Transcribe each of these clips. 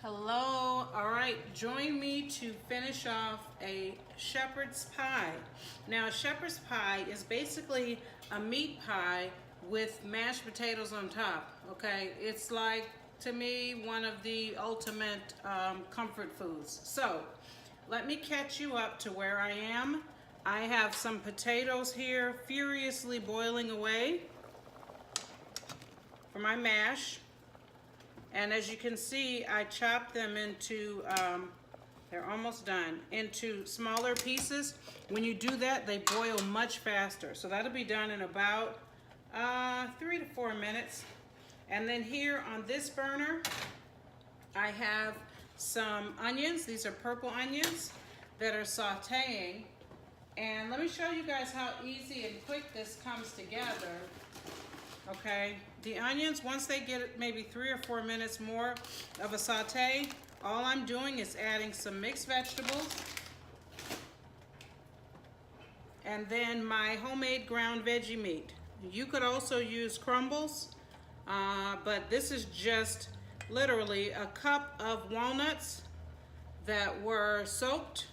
Hello. All right, join me to finish off a shepherd's pie. Now, a shepherd's pie is basically a meat pie with mashed potatoes on top, okay? It's like, to me, one of the ultimate comfort foods. So, let me catch you up to where I am. I have some potatoes here furiously boiling away for my mash. And as you can see, I chopped them into, they're almost done, into smaller pieces. When you do that, they boil much faster. So that'll be done in about 3 to 4 minutes. And then here on this burner, I have some onions. These are purple onions that are sauteing. And let me show you guys how easy and quick this comes together. Okay, the onions, once they get maybe 3 or 4 minutes more of a saute, all I'm doing is adding some mixed vegetables and then my homemade ground veggie meat. You could also use crumbles, but this is just literally a cup of walnuts that were soaked,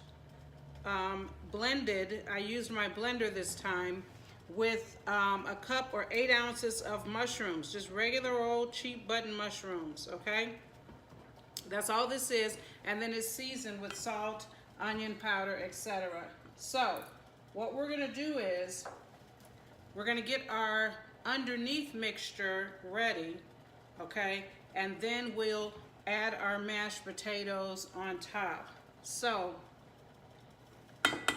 blended. I used my blender this time, with a cup or 8 ounces of mushrooms, just regular old cheap button mushrooms, okay? That's all this is, and then it's seasoned with salt, onion powder, etc. So, what we're gonna do is, we're gonna get our underneath mixture ready, okay? And then we'll add our mashed potatoes on top. So,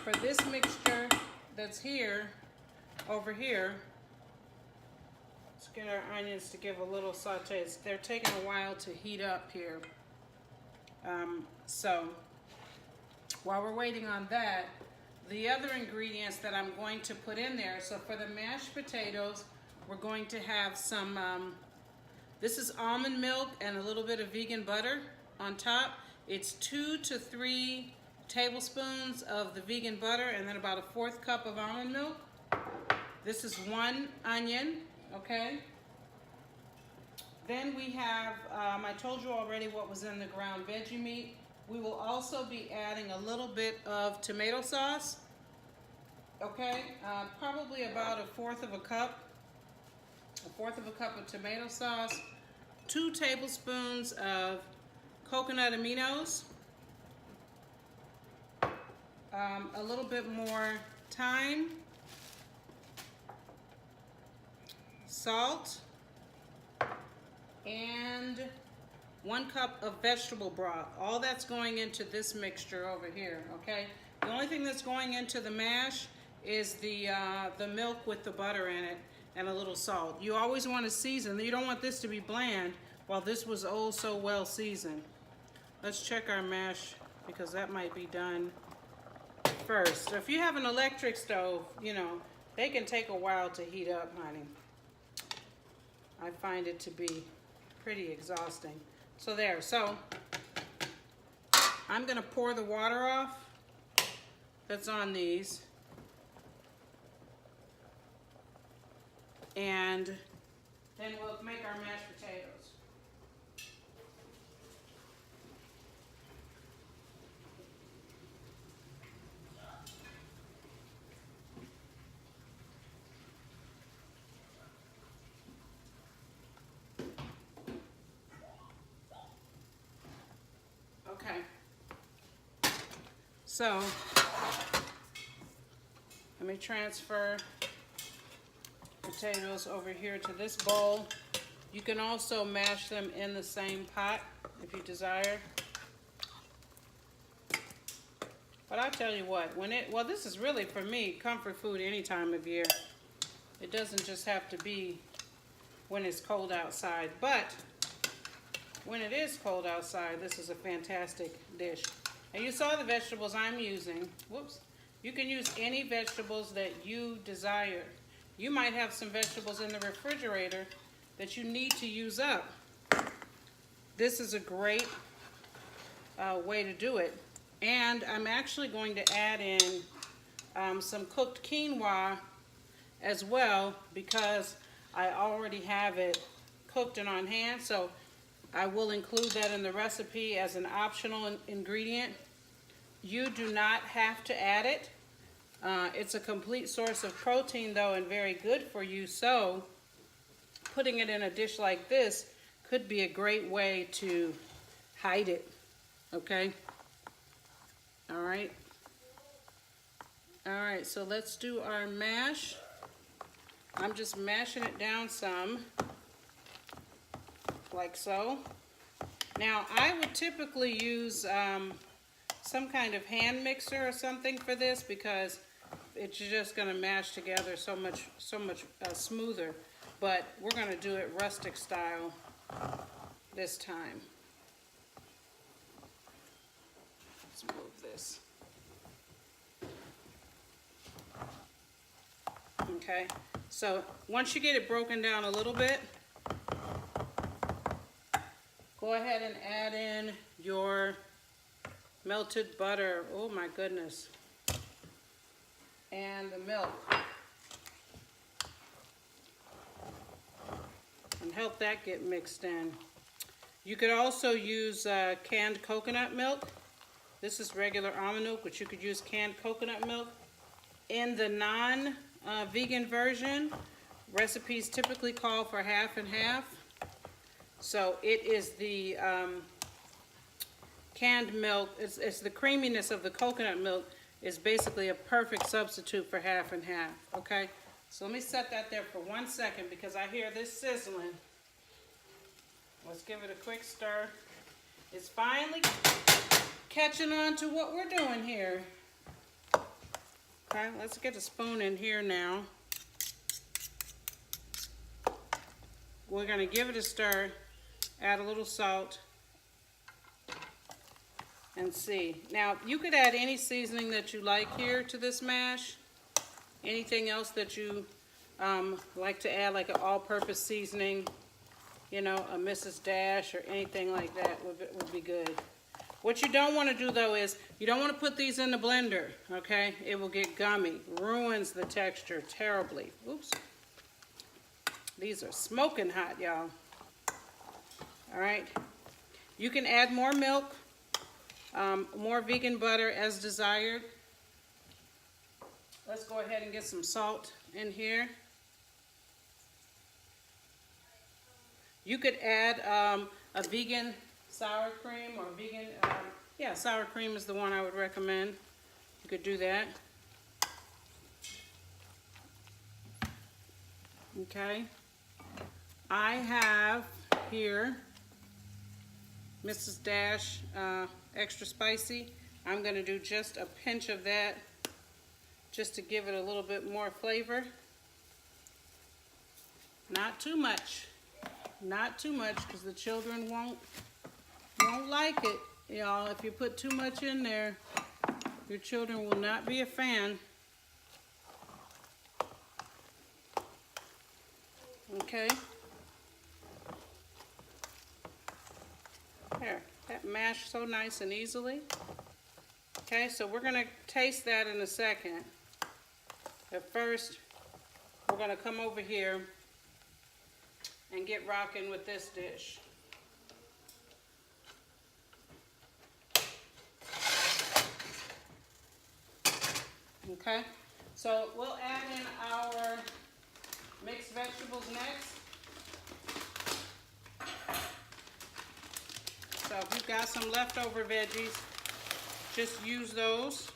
for this mixture that's here, over here, let's get our onions to give a little saute. They're taking a while to heat up here. So while we're waiting on that, the other ingredients that I'm going to put in there, so for the mashed potatoes, we're going to have some, this is almond milk and a little bit of vegan butter on top. It's 2 to 3 tablespoons of the vegan butter and then about a 1/4 cup of almond milk. This is 1 onion, okay? Then we have, I told you already what was in the ground veggie meat. We will also be adding a little bit of tomato sauce, okay? Probably about a 1/4 of a cup. A 1/4 of a cup of tomato sauce. 2 tablespoons of coconut aminos. A little bit more thyme. Salt, and 1 cup of vegetable broth. All that's going into this mixture over here, okay? The only thing that's going into the mash is the milk with the butter in it and a little salt. You always want to season. You don't want this to be bland while this was oh so well seasoned. Let's check our mash because that might be done first. So if you have an electric stove, you know, they can take a while to heat up, honey. I find it to be pretty exhausting. So there, so I'm gonna pour the water off that's on these. And then we'll make our mashed potatoes. Okay, so let me transfer potatoes over here to this bowl. You can also mash them in the same pot if you desire. But I'll tell you what, well, this is really, for me, comfort food any time of year. It doesn't just have to be when it's cold outside, but when it is cold outside, this is a fantastic dish. And you saw the vegetables I'm using. Whoops. You can use any vegetables that you desire. You might have some vegetables in the refrigerator that you need to use up. This is a great way to do it. And I'm actually going to add in some cooked quinoa as well because I already have it cooked and on hand. So I will include that in the recipe as an optional ingredient. You do not have to add it. It's a complete source of protein though, and very good for you, so putting it in a dish like this could be a great way to hide it, okay? All right. All right, so let's do our mash. I'm just mashing it down some, like so. Now, I would typically use some kind of hand mixer or something for this because it's just gonna mash together so much smoother. But we're gonna do it rustic style this time. Let's move this. Okay, so once you get it broken down a little bit, go ahead and add in your melted butter. Oh my goodness. And the milk. And help that get mixed in. You could also use canned coconut milk. This is regular almond milk, but you could use canned coconut milk. In the non-vegan version, recipes typically call for half and half. So it is the canned milk, it's the creaminess of the coconut milk is basically a perfect substitute for half and half, okay? So let me set that there for 1 second because I hear this sizzling. Let's give it a quick stir. It's finally catching on to what we're doing here. Okay, let's get a spoon in here now. We're gonna give it a stir, add a little salt, and see. Now, you could add any seasoning that you like here to this mash. Anything else that you like to add, like an all-purpose seasoning, you know, a Mrs. Dash or anything like that would be good. What you don't want to do though is, you don't want to put these in the blender, okay? It will get gummy, ruins the texture terribly. Oops. These are smoking hot, y'all. All right. You can add more milk, more vegan butter as desired. Let's go ahead and get some salt in here. You could add a vegan sour cream or vegan, yeah, sour cream is the one I would recommend. You could do that. Okay. I have here Mrs. Dash extra spicy. I'm going to do just a pinch of that just to give it a little bit more flavor. Not too much. Not too much because the children won't like it, y'all. If you put too much in there, your children will not be a fan. Okay. There, that mashed so nice and easily. Okay, so we're gonna taste that in a second. But first, we're gonna come over here and get rocking with this dish. Okay, so we'll add in our mixed vegetables next. So if you've got some leftover veggies, just use those.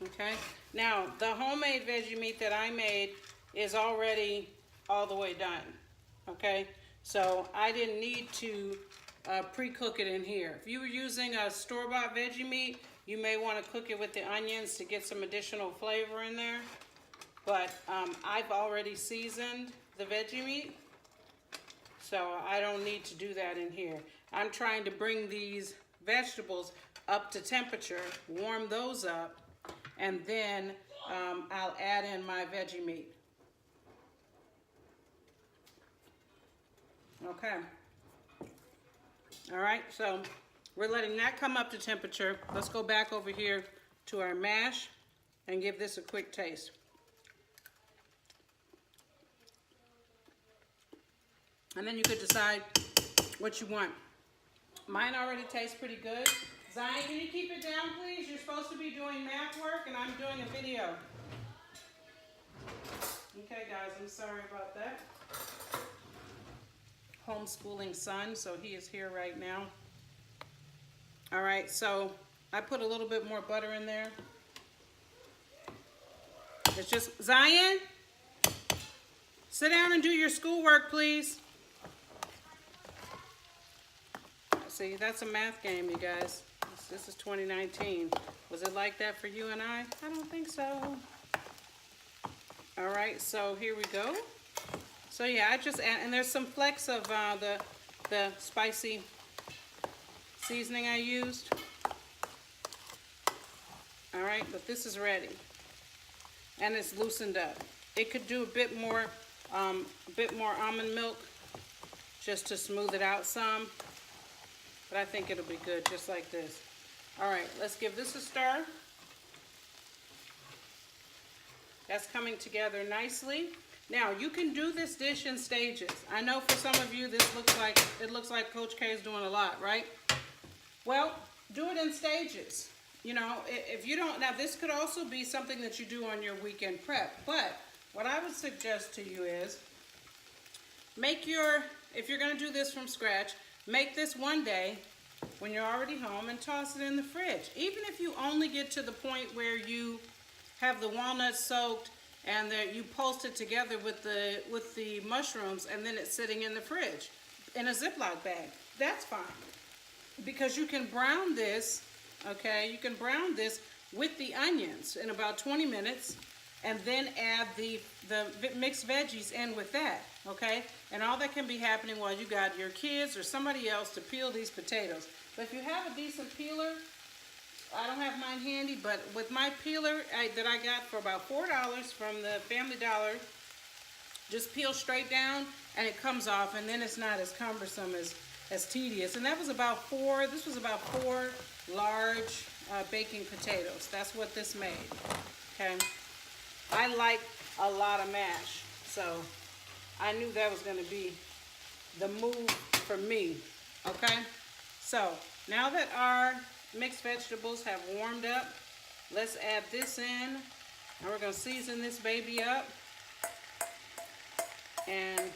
Okay, now the homemade veggie meat that I made is already all the way done. Okay, so I didn't need to pre-cook it in here. If you were using a store-bought veggie meat, you may want to cook it with the onions to get some additional flavor in there. But I've already seasoned the veggie meat, so I don't need to do that in here. I'm trying to bring these vegetables up to temperature, warm those up, and then I'll add in my veggie meat. Okay. All right, so we're letting that come up to temperature. Let's go back over here to our mash and give this a quick taste. And then you could decide what you want. Mine already tastes pretty good. Zion, can you keep it down, please? You're supposed to be doing math work, and I'm doing a video. Okay, guys, I'm sorry about that. Homeschooling son, so he is here right now. All right, so I put a little bit more butter in there. It's just, Zion, sit down and do your schoolwork, please. See, that's a math game, you guys. This is 2019. Was it like that for you and I? I don't think so. All right, so here we go. So yeah, I just add, and there's some flecks of the spicy seasoning I used. All right, but this is ready, and it's loosened up. It could do a bit more almond milk, just to smooth it out some. But I think it'll be good just like this. All right, let's give this a stir. That's coming together nicely. Now, you can do this dish in stages. I know for some of you, it looks like Coach K is doing a lot, right? Well, do it in stages. You know, if you don't, now this could also be something that you do on your weekend prep. But what I would suggest to you is, if you're gonna do this from scratch, make this one day when you're already home and toss it in the fridge. Even if you only get to the point where you have the walnuts soaked and you post it together with the mushrooms, and then it's sitting in the fridge in a Ziploc bag, that's fine. Because you can brown this, okay? You can brown this with the onions in about 20 minutes, and then add the mixed veggies in with that, okay? And all that can be happening while you got your kids or somebody else to peel these potatoes. But if you have a decent peeler, I don't have mine handy, but with my peeler that I got for about $4 from the Family Dollar, just peel straight down and it comes off, and then it's not as cumbersome as tedious. And that was about this was about 4 large baking potatoes. That's what this made, okay? I like a lot of mash, so I knew that was gonna be the move for me, okay? So now that our mixed vegetables have warmed up, let's add this in, and we're gonna season this baby up and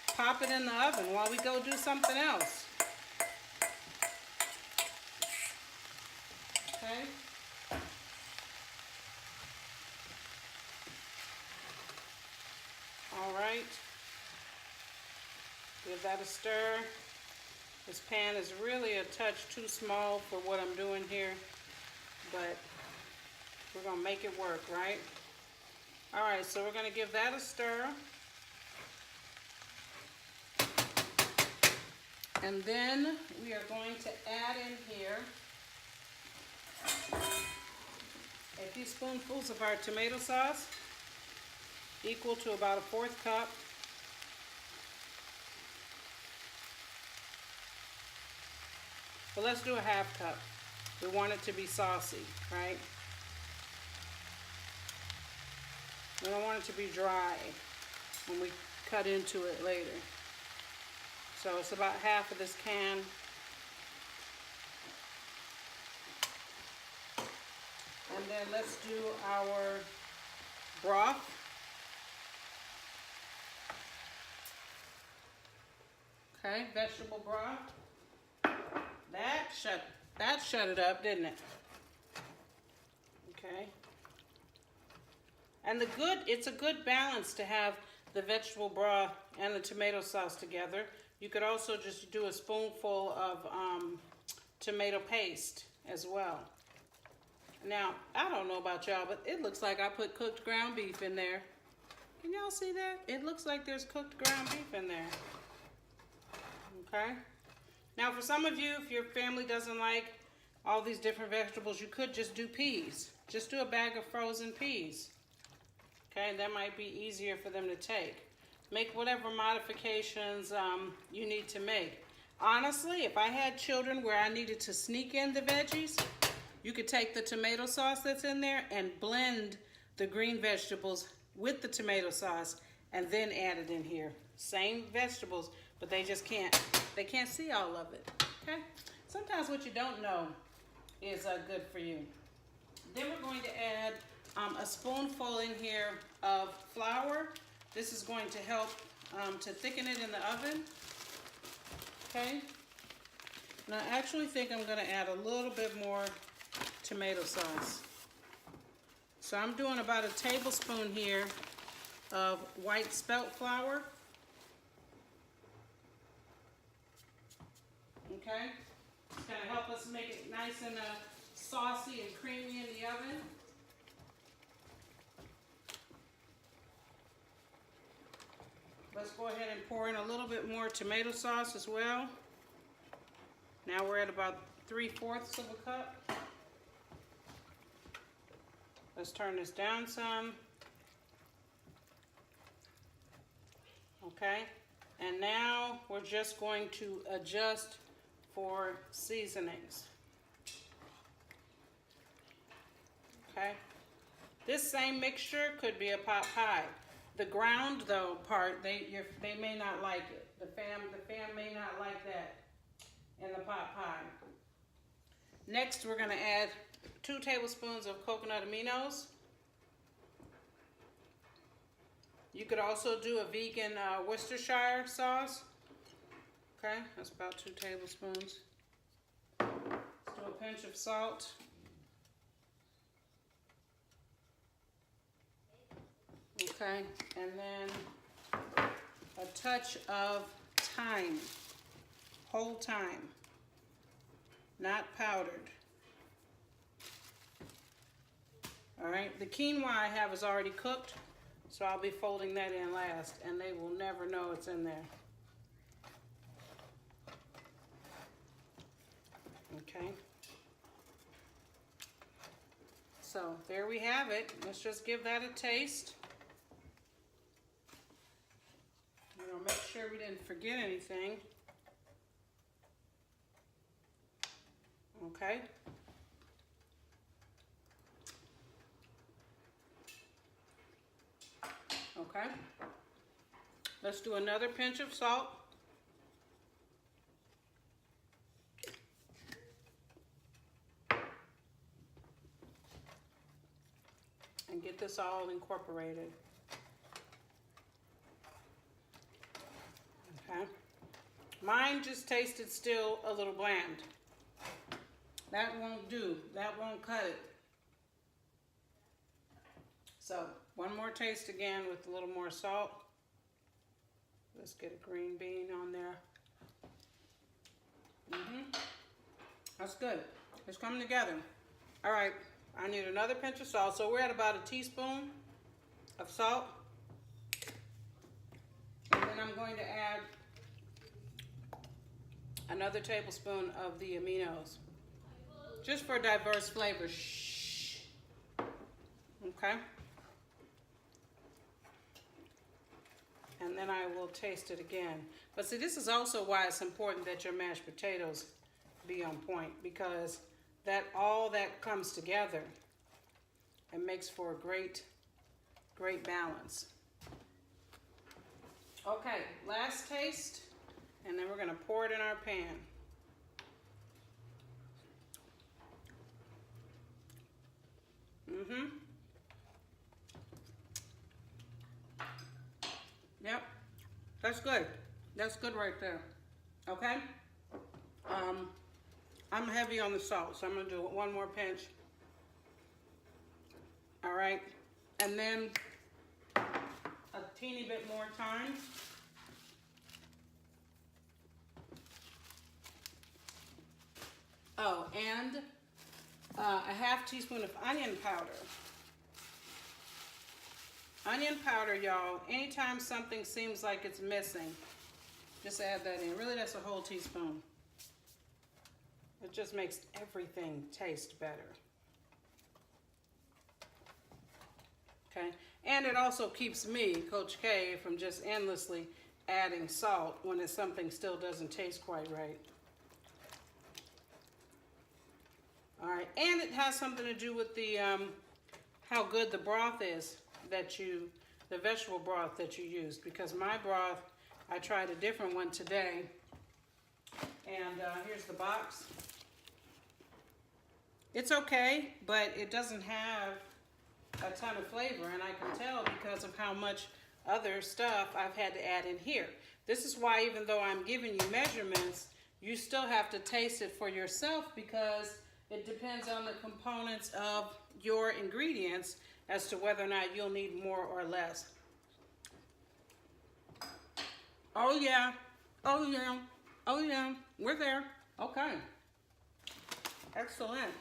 pop it in the oven while we go do something else. Okay? All right. Give that a stir. This pan is really a touch too small for what I'm doing here, but we're gonna make it work, right? All right, so we're gonna give that a stir. And then we are going to add in here a few spoonfuls of our tomato sauce, equal to about a 1/4 cup. But let's do a 1/2 cup. We want it to be saucy, right? We don't want it to be dry when we cut into it later. So it's about 1/2 of this can. And then let's do our broth. Okay, vegetable broth. That shut it up, didn't it? Okay. And it's a good balance to have the vegetable broth and the tomato sauce together. You could also just do a spoonful of tomato paste as well. Now, I don't know about y'all, but it looks like I put cooked ground beef in there. Can y'all see that? It looks like there's cooked ground beef in there. Okay? Now, for some of you, if your family doesn't like all these different vegetables, you could just do peas. Just do a bag of frozen peas. Okay, that might be easier for them to take. Make whatever modifications you need to make. Honestly, if I had children where I needed to sneak in the veggies, you could take the tomato sauce that's in there and blend the green vegetables with the tomato sauce and then add it in here. Same vegetables, but they just can't see all of it, okay? Sometimes what you don't know is good for you. Then we're going to add a spoonful in here of flour. This is going to help to thicken it in the oven, okay? And I actually think I'm gonna add a little bit more tomato sauce. So I'm doing about a tablespoon here of white spelt flour. Okay, it's gonna help us make it nice and saucy and creamy in the oven. Let's go ahead and pour in a little bit more tomato sauce as well. Now we're at about 3/4 of a cup. Let's turn this down some. Okay, and now we're just going to adjust for seasonings. Okay, this same mixture could be a pot pie. The ground though part, they may not like it. The fam may not like that in the pot pie. Next, we're going to add 2 tablespoons of coconut aminos. You could also do a vegan Worcestershire sauce. Okay, that's about 2 tablespoons. Let's do a pinch of salt. Okay, and then a touch of thyme, whole thyme, not powdered. All right, the quinoa I have is already cooked, so I'll be folding that in last, and they will never know it's in there. Okay. So there we have it. Let's just give that a taste. We'll make sure we didn't forget anything. Okay. Okay. Let's do another pinch of salt. And get this all incorporated. Okay. Mine just tasted still a little bland. That won't do. That won't cut it. So, one more taste again with a little more salt. Let's get a green bean on there. That's good. It's coming together. All right, I need another pinch of salt. So we're at about a teaspoon of salt. And then I'm going to add another tablespoon of the aminos. Just for diverse flavors. Shh. Okay. And then I will taste it again. But see, this is also why it's important that your mashed potatoes be on point, because all that comes together and makes for a great balance. Okay, last taste, and then we're gonna pour it in our pan. Yep, that's good. That's good right there. Okay. I'm heavy on the salt, so I'm gonna do one more pinch. All right, and then a teeny bit more thyme. Oh, and a half teaspoon of onion powder. Onion powder, y'all, anytime something seems like it's missing, just add that in. Really, that's a whole teaspoon. It just makes everything taste better. Okay, and it also keeps me, Coach K, from just endlessly adding salt when it's something still doesn't taste quite right. All right, and it has something to do with the how good the broth is that you the vegetable broth that you used, because my broth, I tried a different one today. And here's the box. It's okay, but it doesn't have a ton of flavor, and I can tell because of how much other stuff I've had to add in here. This is why, even though I'm giving you measurements, you still have to taste it for yourself, because it depends on the components of your ingredients as to whether or not you'll need more or less. Oh yeah, oh yeah, oh yeah, we're there. Okay, excellent.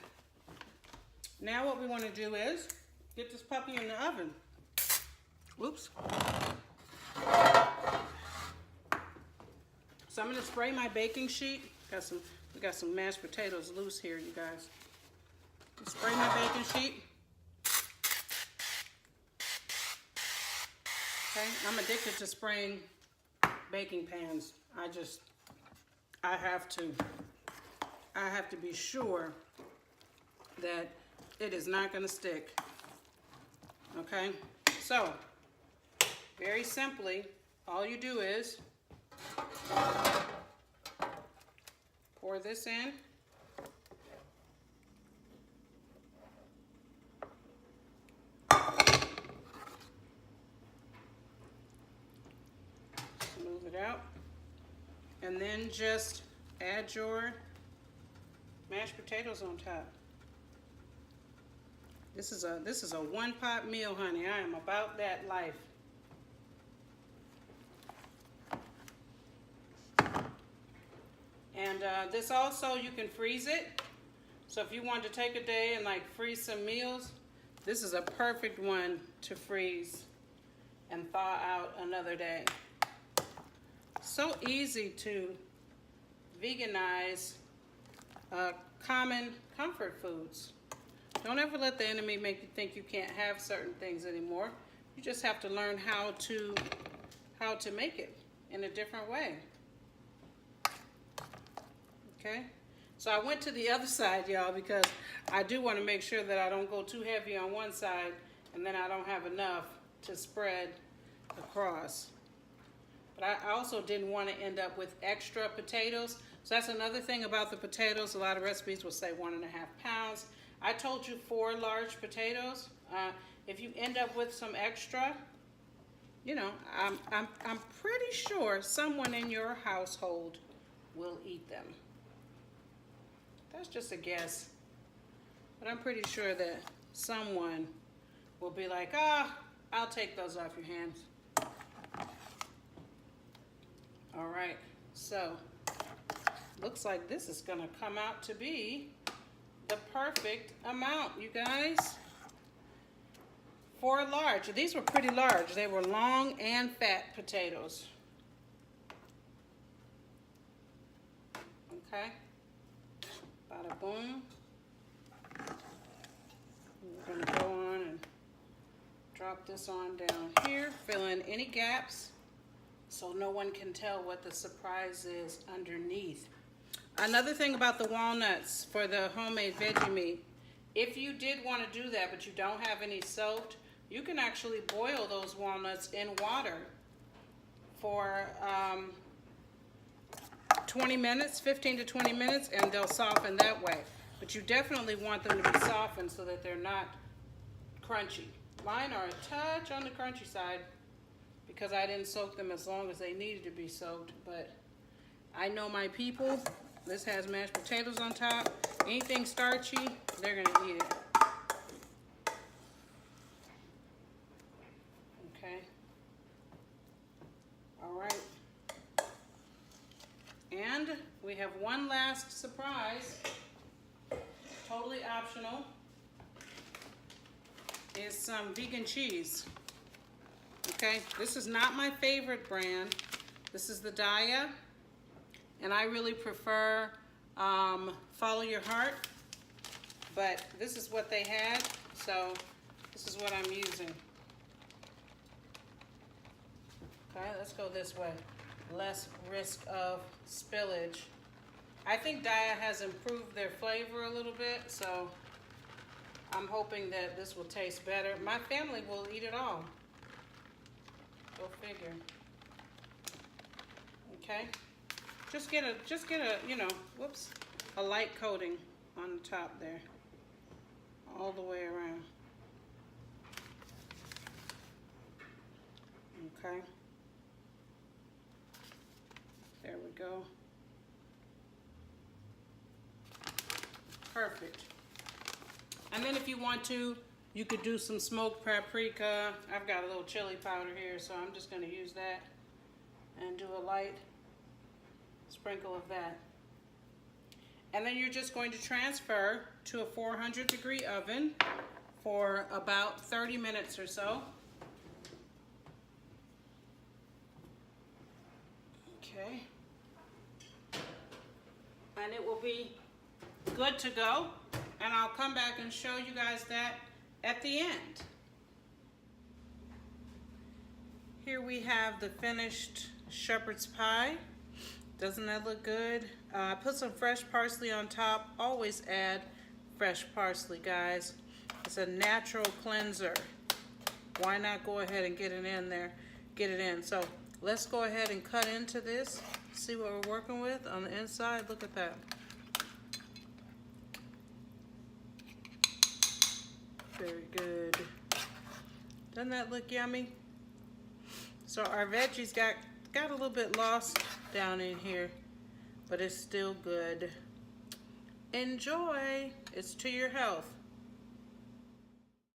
Now what we want to do is get this puppy in the oven. Whoops. So I'm going to spray my baking sheet. We got some mashed potatoes loose here, you guys. Spray my baking sheet. Okay, I'm addicted to spraying baking pans. I have to be sure that it is not going to stick. Okay, so very simply, all you do is pour this in. Smooth it out. And then just add your mashed potatoes on top. This is a one-pot meal, honey. I am about that life. And this also, you can freeze it. So if you want to take a day and like freeze some meals, this is a perfect one to freeze and thaw out another day. So easy to veganize common comfort foods. Don't ever let the enemy make you think you can't have certain things anymore. You just have to learn how to make it in a different way. Okay? So I went to the other side, y'all, because I do want to make sure that I don't go too heavy on one side and then I don't have enough to spread across. But I also didn't want to end up with extra potatoes. So that's another thing about the potatoes. A lot of recipes will say 1.5 pounds. I told you 4 large potatoes. If you end up with some extra, you know, I'm pretty sure someone in your household will eat them. That's just a guess. But I'm pretty sure that someone will be like, I'll take those off your hands. All right, so looks like this is gonna come out to be the perfect amount, you guys. 4 large. These were pretty large. They were long and fat potatoes. Okay. Bada boom. We're gonna go on and drop this on down here. Fill in any gaps so no one can tell what the surprise is underneath. Another thing about the walnuts for the homemade veggie meat, if you did want to do that but you don't have any soaked, you can actually boil those walnuts in water for 20 minutes, 15 to 20 minutes, and they'll soften that way. But you definitely want them to be softened so that they're not crunchy. Mine are a touch on the crunchy side because I didn't soak them as long as they needed to be soaked, but I know my people. This has mashed potatoes on top. Anything starchy, they're gonna eat it. Okay. All right. And we have one last surprise, totally optional, is some vegan cheese. Okay, this is not my favorite brand. This is the Daiya. And I really prefer Follow Your Heart, but this is what they had, so this is what I'm using. Okay, let's go this way. Less risk of spillage. I think Daiya has improved their flavor a little bit, so I'm hoping that this will taste better. My family will eat it all. bigger. Okay, just get a you know, whoops, a light coating on the top there, all the way around. Okay, there we go. Perfect. And then if you want to, you could do some smoked paprika. I've got a little chili powder here, so I'm just going to use that and do a light sprinkle of that. And then you're just going to transfer to a 400-degree oven for about 30 minutes or so. Okay. And it will be good to go. And I'll come back and show you guys that at the end. Here we have the finished shepherd's pie. Doesn't that look good? Put some fresh parsley on top. Always add fresh parsley, guys. It's a natural cleanser. Why not go ahead and get it in there? Get it in. So let's go ahead and cut into this. See what we're working with on the inside. Look at that. Very good. Doesn't that look yummy? So our veggies got a little bit lost down in here, but it's still good. Enjoy. It's to your health.